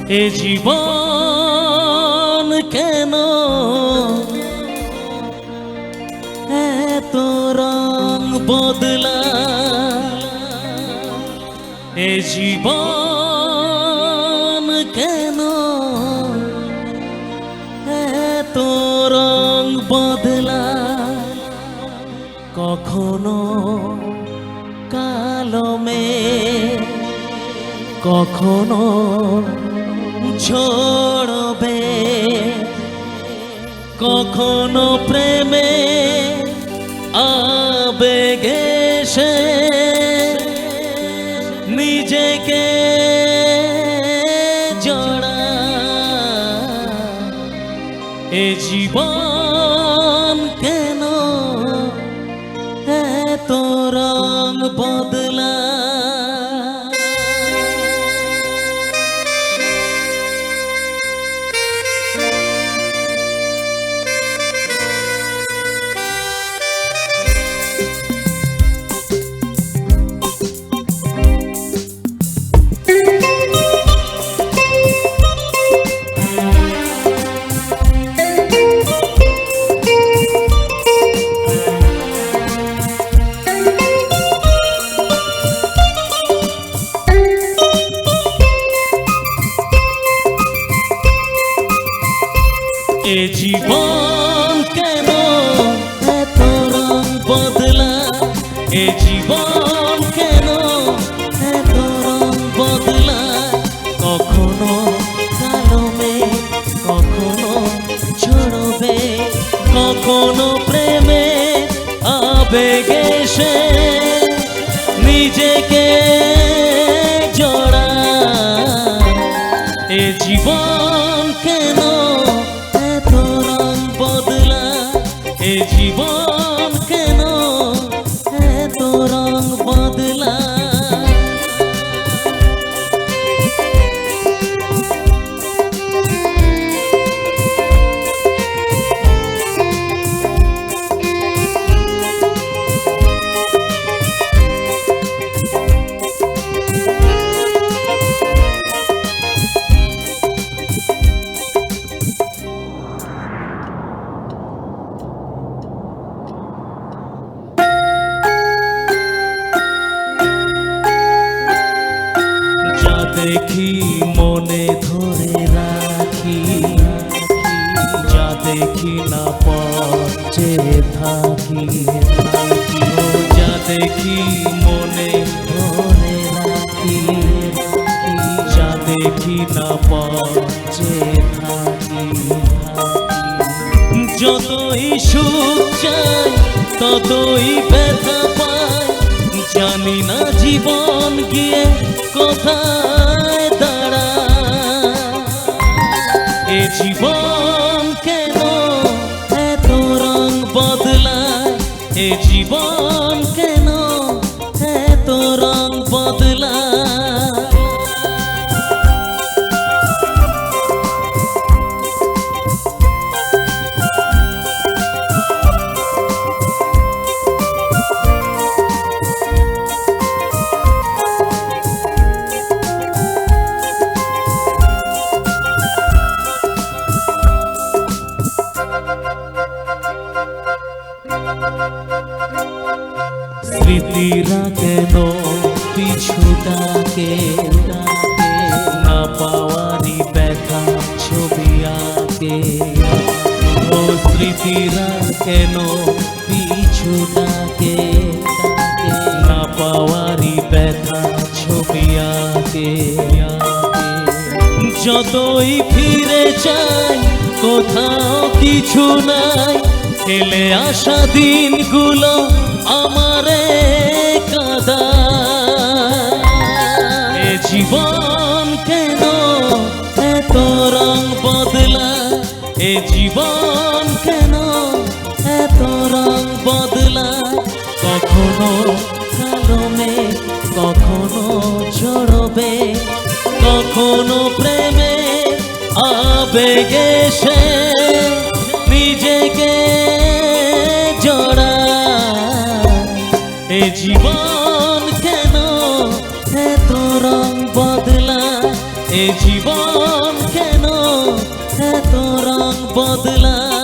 এ জীবন কেন এত রং বদলা, এ জীবন কেন এত রং বদলা, কখনো কালো মেঘ কখনো ঝড়বে, কখনো প্রেমে আবেগে সে নিজেকে জড়া, এ জীবন কেন এত রং বদলা। এ জীবন কেন এত রং বদলা, এ জীবন কেন এত রং বদলা, কখনো কালো মেঘ কখনো ঝড়বে, কখনো প্রেমে আবেগে সে নিজেকে জড়া, এ জীবন কেন এত রং বদলা, এ জীবন কেন এত রং বদলা। দেখি মনে ধরে রাখি, যা দেখি না পথে থাকি, যা দেখি মনে ধরে রাখি, যা দেখি না পথে থাকি, যতই সুখ চাই ততই ব্যথা পাই, জানি না জীবন গিয়ে কোথায় দাঁড়ায়, এ জীবন কেন এত রং বদলায়, এ জীবন কেন এত রং বদলায়। স্মৃতিরা কেন পিছু ডাকে, না পাওয়ারই ব্যথা ছবি আঁকে, ও স্মৃতিরা কেন পিছু ডাকে, না পাওয়ারই ব্যথা ছবি আঁকে, যতই ফিরে চাই কোথাও কিছু নাই, ফেলে আসা দিনগুলো আমারে কাঁদা, এ জীবন কেন এত রং বদলা, এ জীবন কেন এত রং বদলা, কখনো কালো মেঘ কখনো ঝড়বে, কখনো প্রেমে আবেগে সে নিজেকে জড়া, এ জীবন কেন এত রং বদলা, এ জীবন কেন এত রং বদলায়।